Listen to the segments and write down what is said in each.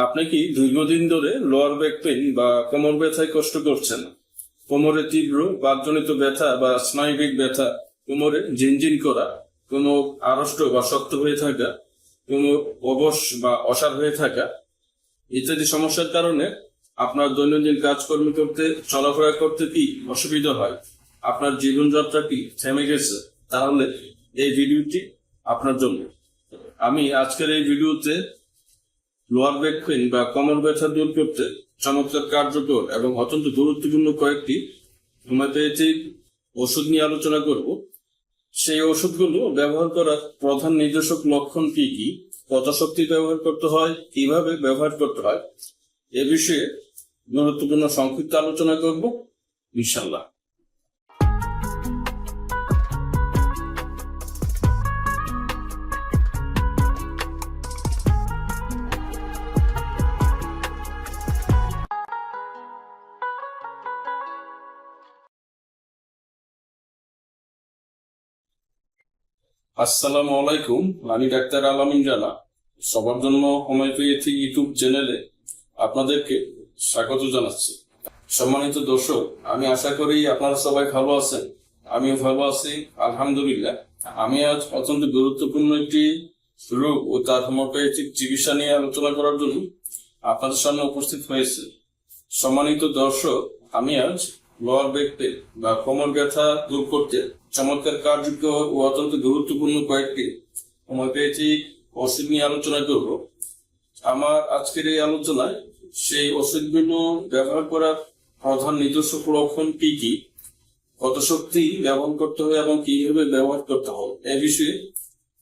আপনি কি দীর্ঘদিন ধরে লোয়ার ব্যাক পেইন বা কোমর ব্যথায় কষ্ট করছেন? কোমরে তীব্র বাতজনিত ব্যথা বা স্নায়বিক ব্যথা, কোমরে ঝিনঝিন করা, কোমর আড়ষ্ট বা শক্ত হয়ে থাকা, কোমর অবশ বা অসাড় হয়ে থাকা ইত্যাদি সমস্যার কারণে আপনার দৈনন্দিন কাজকর্ম করতে, চলাফেরা করতে কি অসুবিধা হয়, আপনার জীবনযাত্রা কি থেমে গেছে, তাহলে এই ভিডিওটি আপনার জন্য। আমি আজকের এই ভিডিওতে লোয়ার ব্যাক পেইন বা কোমর ব্যথা দূর করতে চমৎকার কার্যকর এবং অত্যন্ত গুরুত্বপূর্ণ কয়েকটি হোমিওপ্যাথিক ওষুধ নিয়ে আলোচনা করব। সেই ওষুধগুলো ব্যবহার করার প্রধান নির্দেশক লক্ষণ কি কি, কত শক্তি ব্যবহার করতে হয়, কিভাবে ব্যবহার করতে হয়, এ বিষয়ে গুরুত্বপূর্ণ সংক্ষিপ্ত আলোচনা করব ইনশাল্লাহ। আসসালামু আলাইকুম, আমি ডাক্তার আলামিন রানা। সবার জন্য হোমিওপ্যাথি ইউটিউব চ্যানেলে আপনাদেরকে স্বাগত জানাচ্ছি। সম্মানিত দর্শক, আমি আশা করি আপনারা সবাই ভালো আছেন। আমিও ভালো আছি আলহামদুলিল্লাহ। আমি আজ অত্যন্ত গুরুত্বপূর্ণ একটি রোগ ও তার হোমিওপ্যাথিক চিকিৎসা নিয়ে আলোচনা করার জন্য আপনাদের সামনে উপস্থিত হয়েছে। সম্মানিত দর্শক, আমি আজ লোয়ার ব্যাক পেইন বা কোমর ব্যথা দূর করতে চমৎকার কার্যকর ও অত্যন্ত গুরুত্বপূর্ণ কয়েকটি হোমিওপ্যাথিক ওষুধ নিয়ে আলোচনা করব। আমার আজকের এই আলোচনায় সেই ওষুধগুলো ব্যবহার করার প্রধান নির্দেশক লক্ষণ কি কি, কত শক্তি ব্যবহার করতে হবে এবং কিভাবে ব্যবহার করতে হবে এ বিষয়ে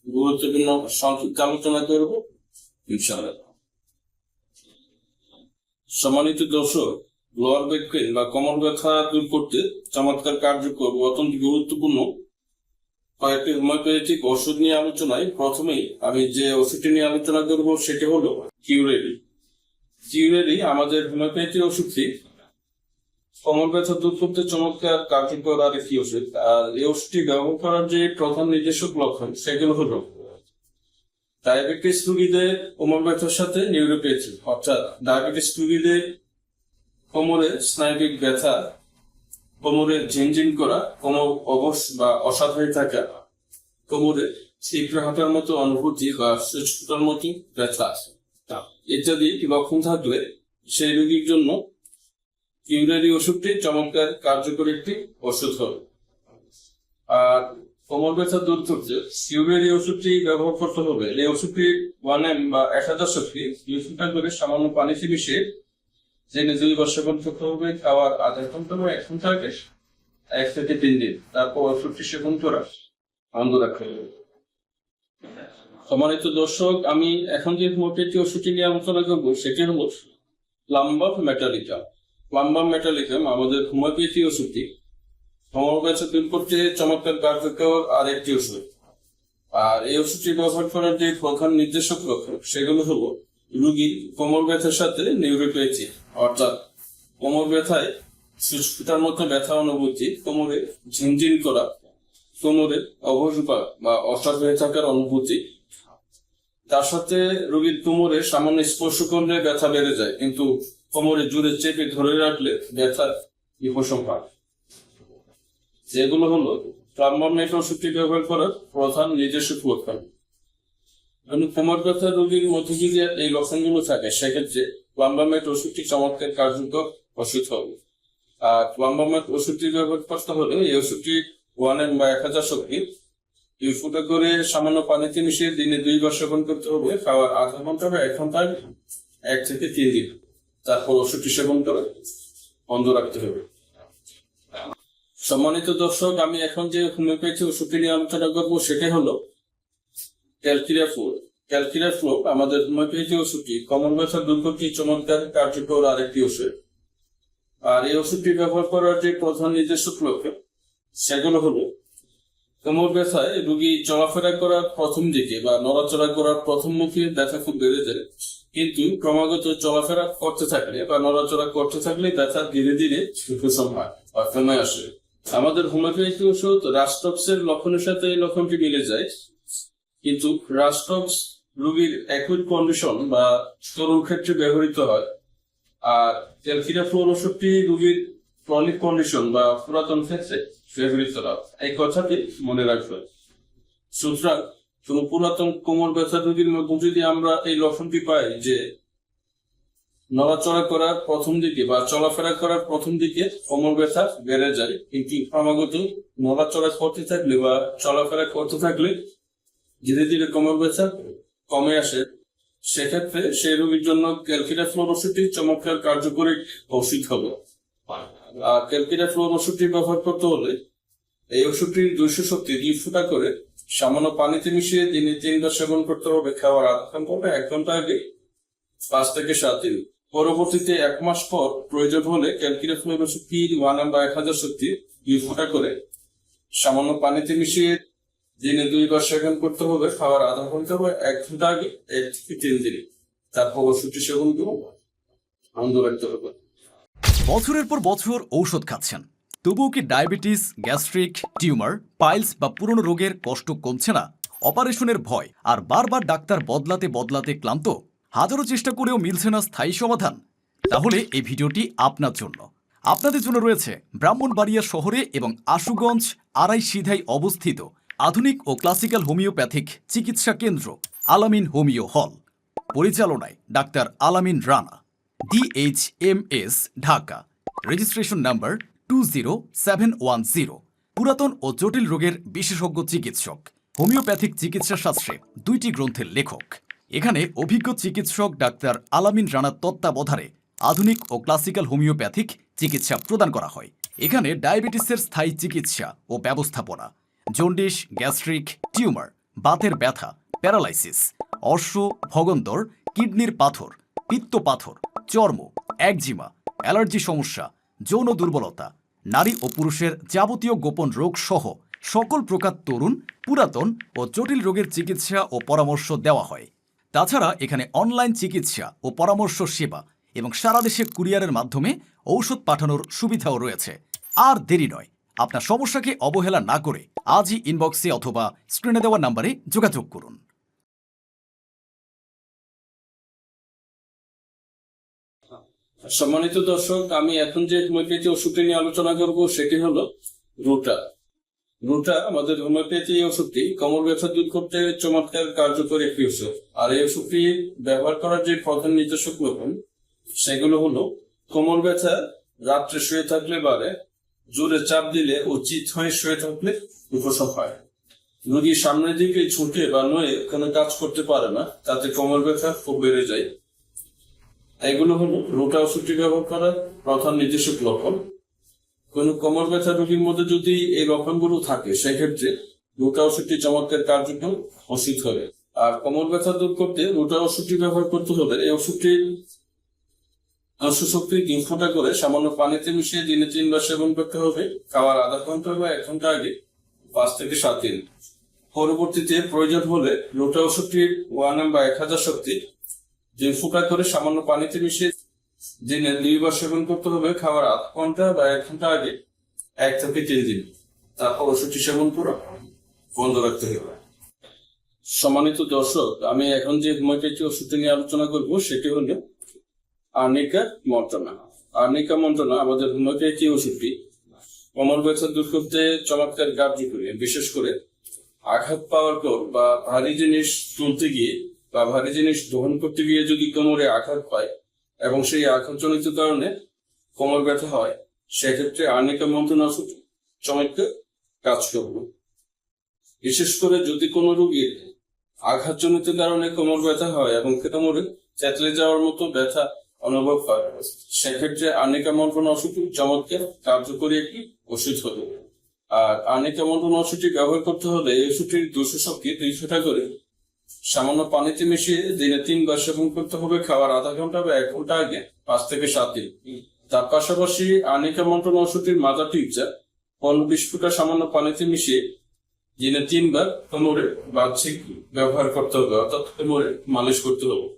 গুরুত্বপূর্ণ সংক্ষিপ্ত আলোচনা করব ইনশাআল্লাহ। সম্মানিত দর্শক, লোয়ার ব্যাক পেইন বা কোমর ব্যথা দূর করতে চমৎকার কার্যকর ও অত্যন্ত গুরুত্বপূর্ণ কয়েকটি হোমিওপ্যাথিক ওষুধ নিয়ে আলোচনায় প্রথমেই আমি যে ওষুধটি নিয়ে আলোচনা করব সেটি হলো কিউরেরি। কিউরেরি আমাদের হোমিওপ্যাথি ওষুধটি কোমর ব্যথা দূর করতে চমৎকার কার্যকর আর একটি ওষুধ। আর এই ওষুধটি ব্যবহার করার যে প্রধান নির্দেশক লক্ষণ সেগুলো হলো ডায়াবেটিস রোগীদের কোমর ব্যথার সাথে নিউরোপ্যাথি, অর্থাৎ ডায়াবেটিস রোগীদের কোমরে স্নায়বিক ব্যথা, কোমরে ঝিনঝিন করা, কোমর অবশ বা অসাড় হয়ে থাকা, কোমরে তীব্র হাঁটার মতো অনুভূতি বা সুস্থতার মতো ব্যথা ইত্যাদি লক্ষণ থাকলে সেই রোগীর জন্য কিউরেরি ওষুধটি চমৎকার কার্যকর একটি ওষুধ হবে। আর কোমর ব্যথা দূর করতে কিউরেরি ওষুধটি ব্যবহার করতে হবে। এই ওষুধটি 1 mg বা 1000 শক্তি 2 করে সামান্য পানিতে মিশিয়ে জেনে 2 বার সেবন করতে হবে। খাওয়ার আধা ঘন্টা বা 1 ঘন্টা আগে 1 থেকে 3 দিন, তারপর ওষুধটি সেবন করা বন্ধ রাখতে হবে। সম্মানিত দর্শক, আমি এখন যে হোমিওপ্যাথি ওষুধটি নিয়ে আলোচনা করবো সেটি হল প্লাম্বাম মেটালিকা। প্লাম্বাম মেটালিকাম আমাদের হোমিওপ্যাথি ওষুধটি কোমর ব্যথা দূর করতে চমৎকার কার্যকর আর একটি ওষুধ। আর এই ওষুধটি ব্যবহার করার যে প্রধান নির্দেশক লক্ষণ সেগুলো হলো রোগীর কোমর ব্যথার সাথে নিউরোপ্যাথি, অর্থাৎ কোমর ব্যথায় সুস্থতার মতো ব্যথা অনুভূতি, কোমরে ঝিনঝিন করা, কোমরে অবশ বা অসাড় হয়ে থাকার অনুভূতি। তার সাথে রোগীর কোমরে সামান্য স্পর্শ করলে ব্যথা বেড়ে যায়, কিন্তু কোমরে জোরে চেপে ধরে রাখলে ব্যথার উপশম। যেগুলো হলো প্লাম্বাম মেট ওষুধটি ব্যবহার করার প্রধান নির্দেশক লক্ষণ। কোমর ব্যথা রোগীর মধ্যে যদি এই লক্ষণগুলো থাকে সেক্ষেত্রে প্লাম্বাম মেট ওষুধটি চমৎকার কার্যকর ওষুধ হবে। আর প্লাম্বাম মেট ওষুধটি ব্যবহার করতে হলে এই ওষুধটি 1 mg বা 1000 শক্তি 2 করে সামান্য পানিতে মিশিয়ে দিনে 2 বার সেবন করতে হবে। খাওয়ার আধা ঘন্টা বা 1 ঘন্টা 1 থেকে 3 দিন, তারপর ওষুধটি সেবন করে বন্ধ রাখতে হবে। সম্মানিত দর্শক, আমি এখন যে হোমিওপ্যাথি ওষুধটি নিয়ে আলোচনা করবো সেটা হলো ক্যালকিরিয়া ফ্লোর। ক্যালকিরিয়া ফ্লোর আমাদের হোমিওপ্যাথি ওষুধটি কোমর ব্যথা দূর করতে চমৎকার কার্যকর আরেকটি ওষুধ। আর এই ওষুধটি ব্যবহার করার যে প্রধান নির্দেশক লক্ষণ সেগুলো হলো কোমর ব্যথায় রোগী চলাফেরা করার প্রথম দিকে বা নড়াচড়া করার প্রথম মুখে ব্যথা খুব বেড়ে যায়, কিন্তু ক্রমাগত চলাফেরা করতে থাকলে বা নড়াচড়া করতে থাকলে ব্যথা ধীরে ধীরে উপশম হয় বা কমে আসে। আমাদের হোমিওপ্যাথি ওষুধ রাস্টক্সের লক্ষণের সাথে এই লক্ষণটি মিলে যায়, কিন্তু রাস্টক্স রোগীর অ্যাকুট কন্ডিশন বা তরুণ ক্ষেত্রে ব্যবহৃত হয়, আর ক্যালসিডাফ্লোর ওষুধটি রোগীর ক্রনিক কন্ডিশন বা পুরাতন ক্ষেত্রে ব্যবহৃত হয়। এই কথাটি মনে রাখবেন। সুতরাং কোন পুরাতন কোমর ব্যথা রোগীর মধ্যে যদি আমরা এই লক্ষণটি পাই যে নড়াচড়া করার প্রথম দিকে বা চলাফেরা করার প্রথম দিকে কোমর ব্যথা বেড়ে যায়, কিন্তু ক্রমাগত নড়াচড়া করতে থাকলে বা চলাফেরা করতে থাকলে ধীরে ধীরে কোমর ব্যথা কমে আসে, সেক্ষেত্রে সেই রোগীর জন্য ক্যালসিডাফ্লোর ওষুধটি চমৎকার কার্যকরী ওষুধ হবে। আর ক্যালসিডাফ্লোর ওষুধটি ব্যবহার করতে হলে এই ওষুধটির 200 শক্তি 2 ফোঁটা করে সামান্য পানিতে মিশিয়ে দিনে 3 বার সেবন করতে হবে, খাওয়ার আধা ঘন্টা বা 1 ঘন্টা আগে 5 থেকে 7 দিন। পরবর্তীতে 1 মাস পর প্রয়োজন হলে ক্যালসিডাফ্লোর ওষুধটি 1 বা 1000 শক্তি 2 ফোঁটা করে সামান্য পানিতে মিশিয়ে দিনে 2 বার সেবন করতে হবে, খাওয়ার আধা ঘন্টা বা 1 ঘন্টা আগে 1 থেকে 3 দিন। তারপর ওষুধটি সেবন করে বন্ধ রাখতে হবে। বছরের পর বছর ঔষধ খাচ্ছেন, তবুও কি ডায়াবেটিস, গ্যাস্ট্রিক, টিউমার, পাইলস বা পুরনো রোগের কষ্ট কমছে না? অপারেশনের ভয় আর বারবার ডাক্তার বদলাতে বদলাতে ক্লান্ত? হাজারো চেষ্টা করেও মিলছে না স্থায়ী সমাধান? তাহলে এই ভিডিওটি আপনার জন্য। আপনাদের জন্য রয়েছে ব্রাহ্মণবাড়িয়া শহরে এবং আশুগঞ্জ আড়াই সিধাই অবস্থিত আধুনিক ও ক্লাসিক্যাল হোমিওপ্যাথিক চিকিৎসা কেন্দ্র আলামিন হোমিও হল, পরিচালনায় ডাক্তার আলামিন Rana, DHMS, Dhaka. Registration number 20710। পুরাতন ও জটিল রোগের বিশেষজ্ঞ চিকিৎসক, হোমিওপ্যাথিক চিকিৎসা শাস্ত্রে 2টি গ্রন্থের লেখক। এখানে অভিজ্ঞ চিকিৎসক ডাক্তার আলামিন রানার তত্ত্বাবধানে আধুনিক ও ক্লাসিক্যাল হোমিওপ্যাথিক চিকিৎসা প্রদান করা হয়। এখানে ডায়াবেটিসের স্থায়ী চিকিৎসা ও ব্যবস্থাপনা, জন্ডিস, গ্যাস্ট্রিক, টিউমার, বাতের ব্যথা, প্যারালাইসিস, অশ্ব, ভগন্দর, কিডনির পাথর, পিত্ত পাথর, চর্ম, একজিমা, অ্যালার্জি সমস্যা, যৌন দুর্বলতা, নারী ও পুরুষের যাবতীয় গোপন রোগ সহ সকল প্রকার তরুণ, পুরাতন ও জটিল রোগের চিকিৎসা ও পরামর্শ দেওয়া হয়। তাছাড়া এখানে অনলাইন চিকিৎসা ও পরামর্শ সেবা এবং সারা দেশে কুরিয়ারের মাধ্যমে ঔষধ পাঠানোর সুবিধাও রয়েছে। আর দেরি নয়, আপনার সমস্যাকে অবহেলা না করে আজই ইনবক্সে অথবা স্ক্রিনে দেওয়া নম্বরে যোগাযোগ করুন। সম্মানিত দর্শক, আমি এখন যে হোমিওপ্যাথি ওষুধটি নিয়ে আলোচনা করব সেটি হলো রুটা। রুটা আমাদের হোমিওপ্যাথি ওষুধটি কোমর ব্যথা দূর করতে চমৎকার কার্যকরী একটি ওষুধ। আর এই ওষুধটি ব্যবহার করার যে প্রধান নির্দেশক লক্ষণ সেগুলো হলো কোমর ব্যথা রাত্রে শুয়ে থাকলে বাড়ে, জোরে চাপ দিলে ও চিত হয়ে শুয়ে থাকলে উপশম হয়, রোগী সামনের দিকে ছুটে বা নয়ে কোনো কাজ করতে পারে না, তাতে কোমর ব্যথা খুব বেড়ে যায়। এগুলো হলো রুটা ওষুধটি ব্যবহার করার প্রধান নির্দেশক লক্ষণ। কোন কোমর ব্যথা রোগীর মধ্যে যদি এই লক্ষণগুলো থাকে সেক্ষেত্রে রুটা ওষুধটি চমৎকার কার্যকর ওষুধ হবে। আর কোমর ব্যথা দূর করতে রুটা ওষুধটি ব্যবহার করতে হলে এই ওষুধটি 200 শক্তি 3 ফোঁটা করে সামান্য পানিতে মিশিয়ে দিনে 3 বার সেবন করতে হবে, খাওয়ার আধা ঘন্টা বা 1 ঘন্টা আগে 5 থেকে 7 দিন। পরবর্তীতে প্রয়োজন হলে রুটা ওষুধটি 1 বা 1000 শক্তি 2 ফোঁটা করে সামান্য পানিতে মিশিয়ে দিনে 2 বার সেবন করতে হবে, খাওয়ার আধা ঘন্টা বা 1 ঘন্টা আগে 1 থেকে 3 দিন। তারপর ওষুধটি সেবন করে বন্ধ রাখতে হবে। সম্মানিত দর্শক, আমি এখন যে হোমিওপ্যাথি ওষুধটি নিয়ে আলোচনা করব সেটি হলো আর্নিকা মন্ত্রণা। আর্নিকা মন্ত্রণা আমাদের হোমিওপ্যাথি ওষুধটি কোমর ব্যথা দূর করতে চমৎকার কার্যকরী। বিশেষ করে আঘাত পাওয়ার পর বা ভারী জিনিস তুলতে গিয়ে বা ভারী জিনিস দহন করতে গিয়ে যদি কোমরে আঘাত পায় এবং সেই আঘাতজনিত কারণে কোমর ব্যথা হয়, সেক্ষেত্রে আর্নিকা মন্ত্রণা ওষুধ চমৎকার কাজ করবে। বিশেষ করে যদি কোনো রোগীর আঘাতজনিত কারণে কোমর ব্যথা হয় এবং কোমরে চেতলে যাওয়ার মতো ব্যথা অনুভব হয়, সেক্ষেত্রে আর্নিকা মন্ত্রণা ওষুধ চমৎকার কার্যকরী একটি ওষুধ হবে। আর আর্নিকা মন্ত্রণা ওষুধটি ব্যবহার করতে হলে এই ওষুধটির 200 শক্তি 2 ফোঁটা করে সামান্য পানিতে মিশিয়ে দিনে 3 বার সেবন করতে হবে, খাওয়ার আধা ঘন্টা বা 1 ঘন্টা আগে 5 থেকে 7 দিন। তার পাশাপাশি আর্নিকা মন্ত্রণা ওষুধটির মাথা টিপচা 15-20 ফোঁটা সামান্য পানিতে মিশিয়ে দিনে 3 বার কোমরে বাহ্যিক ব্যবহার করতে হবে, অর্থাৎ কোমরে মালিশ করতে হবে।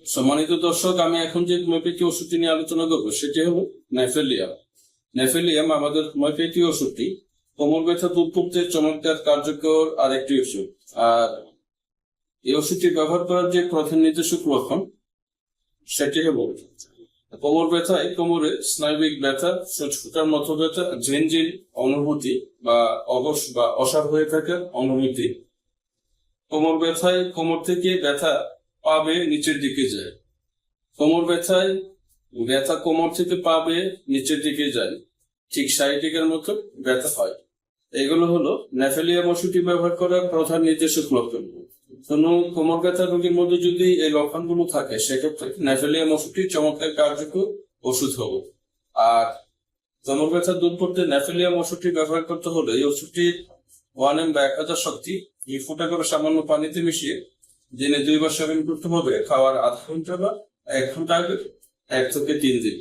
সম্মানিত দর্শক, আমি এখন যে হোমিওপ্যাথি ওষুধটি নিয়ে আলোচনা করবো সেটি হলো নেফেলিয়াম। নেফেলিয়াম আমাদের হোমিওপ্যাথি ওষুধটি কোমর ব্যথা দূর করতে চমৎকার কার্যকর আরেকটি ওষুধ। আর এই ওষুধটি ব্যবহার করার যে প্রধান নির্দেশক লক্ষণ সেটি হল কোমর ব্যথায় কোমরে স্নায়বিক ব্যথা, সুচফুটার মতো ব্যথা, ঝিনঝিন অনুভূতি বা অবশ বা অসাড় হয়ে থাকার অনুভূতি। কোমর ব্যথায় কোমর থেকে ব্যথা পা বেয়ে নিচের দিকে যায়। কোমর ব্যথায় ব্যথা কোমর থেকে পা বেয়ে নিচের দিকে যায়, ঠিক সাইটিকের মতো ব্যথা হয়। এগুলো হলো নেফেলিয়াম ওষুধটি ব্যবহার করার প্রধান নির্দেশক লক্ষণ। কোনো কোমর ব্যথা রোগীর মধ্যে যদি এই লক্ষণগুলো থাকে সেক্ষেত্রে নেফেলিয়াম ওষুধটি চমৎকার কার্যকর ওষুধ হবে। আর কোমর ব্যথা দূর করতে নেফেলিয়াম ওষুধটি ব্যবহার করতে হলে এই ওষুধটি 1 mg বা 1000 শক্তি 2 ফোঁটা করে সামান্য পানিতে মিশিয়ে দিনে 2 বার সেবন করতে হবে। খাওয়ার আধা ঘন্টা বা 1 ঘন্টা আগে 1 থেকে 3 দিন।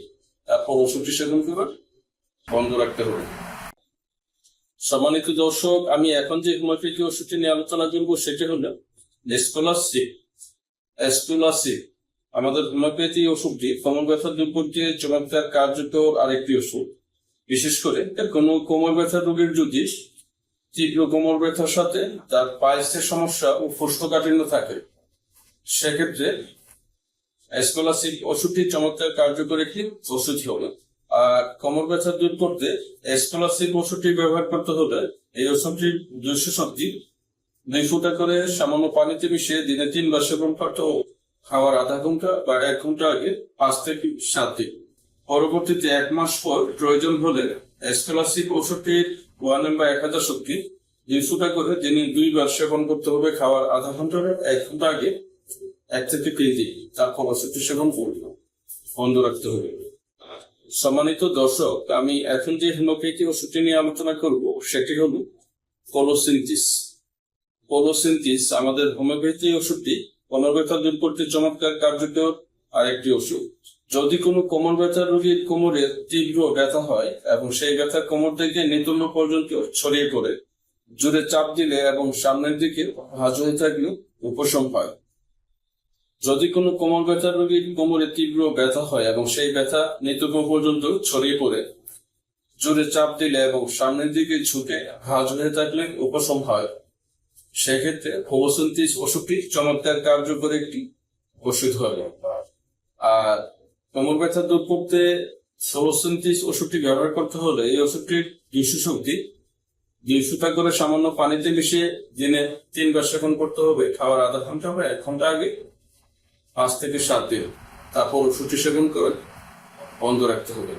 তারপর ওষুধটি সেবন করে বন্ধ রাখতে হবে। সম্মানিত দর্শক, আমি এখন যে হোমিওপ্যাথি ওষুধটি নিয়ে আলোচনা করবো সেটি হলো এসকুলাসিক। আমাদের হোমিওপ্যাথি ওষুধটি কোমর ব্যথা দূর করতে চমৎকার কার্যকর আরেকটি ওষুধ। বিশেষ করে কোনো কোমর ব্যথা রোগীর যদি তীব্র কোমর ব্যথার সাথে তার পাইলসের সমস্যা ও কোষ্ঠকাঠিন্য থাকে সেক্ষেত্রে এসকুলাসিক ওষুধটি চমৎকার কার্যকর একটি ওষুধ হবে। আর কোমর ব্যথা দূর করতে এসকুলাসিক ওষুধটি ব্যবহার করতে হলে এই ওষুধটি 200 শক্তি 2 ফোঁটা করে সামান্য পানিতে মিশিয়ে দিনে 3 বার সেবন করতে হবে। খাওয়ার আধা ঘন্টা বা 1 ঘন্টা আগে 5 থেকে 7 দিন। পরবর্তীতে 1 মাস পর প্রয়োজন হলে এসকুলাসিক ওষুধটির 1 mg বা 1000 শক্তি 2 ফোঁটা করে দিনে 2 বার সেবন করতে হবে। খাওয়ার আধা ঘন্টা 1 ঘন্টা আগে 1 থেকে 3 দিন। তারপর ওষুধটি সেবন করবে বন্ধ রাখতে হবে। সম্মানিত দর্শক, আমি এখন যে হোমিওপ্যাথি ওষুধটি নিয়ে আলোচনা করব সেটি হল কোলোসিনথিস। আমাদের হোমিওপ্যাথি ওষুধটি কোমর ব্যথা দূর করতে চমৎকার কার্যকর আরেকটি ওষুধ। যদি কোনো কোমর ব্যথা রোগীর কোমরে তীব্র ব্যথা হয় এবং সেই ব্যথা কোমর থেকে নিতম্ব পর্যন্ত ছড়িয়ে পড়ে, জোরে চাপ দিলে এবং সামনের দিকে ভাঁজ হয়ে থাকলে উপশম হয়। যদি কোনো কোমর ব্যথা রোগীর কোমরে তীব্র ব্যথা হয় এবং সেই ব্যথা নিতম্ব পর্যন্ত ছড়িয়ে পড়ে, জোরে চাপ দিলে এবং সামনের দিকে ঝুঁকে ভাঁজ হয়ে থাকলে উপশম হয়, সেক্ষেত্রে কোলোসিনথিস ওষুধটি চমৎকার কার্যকর একটি ওষুধ হবে। আর কোমর ব্যথা দূর করতে কোলোসিনথিস ওষুধটি ব্যবহার করতে হলে এই ওষুধটির 200 শক্তি 2 ফোঁটা করে সামান্য পানিতে মিশিয়ে দিনে 3 বার সেবন করতে হবে। খাওয়ার আধা ঘন্টা বা 1 ঘন্টা আগে 5 থেকে 7 দিন। তারপর ওষুধটি সেবন করে বন্ধ রাখতে হবে।